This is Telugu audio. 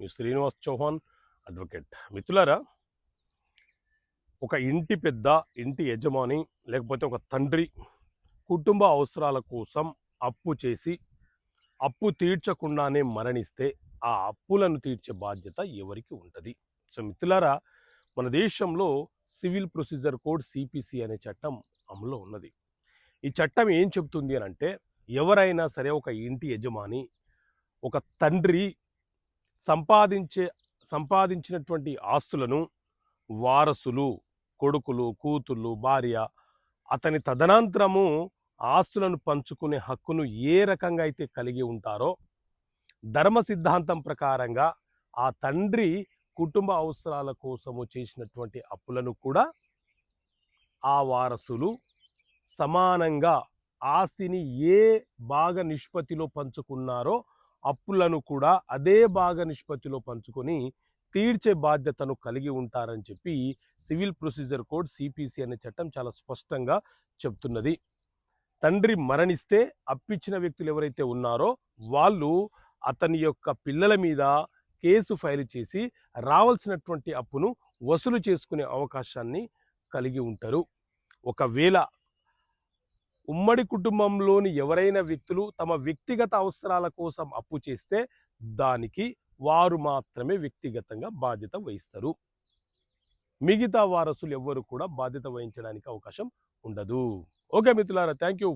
మీ శ్రీనివాస్ చౌహాన్ అడ్వకేట్. మిత్రులారా, ఒక ఇంటి పెద్ద, ఇంటి యజమాని లేకపోతే ఒక తండ్రి కుటుంబ అవసరాల కోసం అప్పు చేసి అప్పు తీర్చకుండానే మరణిస్తే ఆ అప్పులను తీర్చే బాధ్యత ఎవరికి ఉంటుంది? సో మిత్రులారా, మన దేశంలో సివిల్ ప్రొసీజర్ కోడ్ సిపిసి అనే చట్టం అమల్లో ఉన్నది. ఈ చట్టం ఏం చెబుతుంది అని అంటే, ఎవరైనా సరే ఒక ఇంటి యజమాని, ఒక తండ్రి సంపాదించినటువంటి ఆస్తులను వారసులు, కొడుకులు, కూతుళ్ళు, భార్య, అతని తదనంతరము ఆస్తులను పంచుకునే హక్కును ఏ రకంగా అయితే కలిగి ఉంటారో, ధర్మ సిద్ధాంతం ప్రకారంగా ఆ తండ్రి కుటుంబ అవసరాల కోసము చేసినటువంటి అప్పులను కూడా ఆ వారసులు సమానంగా ఆస్తిని ఏ భాగ నిష్పత్తిలో పంచుకున్నారో అప్పులను కూడా అదే భాగ నిష్పత్తిలో పంచుకొని తీర్చే బాధ్యతను కలిగి ఉంటారని చెప్పి సివిల్ ప్రొసీజర్ కోడ్ సిపిసి అనే చట్టం చాలా స్పష్టంగా చెప్తున్నది. తండ్రి మరణిస్తే అప్పిచ్చిన వ్యక్తులు ఎవరైతే ఉన్నారో వాళ్ళు అతని యొక్క పిల్లల మీద కేసు ఫైల్ చేసి రావాల్సినటువంటి అప్పును వసూలు చేసుకునే అవకాశాన్ని కలిగి ఉంటారు. ఒకవేళ ఉమ్మడి కుటుంబంలోని ఎవరైనా వ్యక్తులు తమ వ్యక్తిగత అవసరాల కోసం అప్పు చేస్తే దానికి వారు మాత్రమే వ్యక్తిగతంగా బాధ్యత వహిస్తారు. మిగతా వారసులు ఎవ్వరు కూడా బాధ్యత వహించడానికి అవకాశం ఉండదు. ఓకే మిత్రులారా, థ్యాంక్ యూ.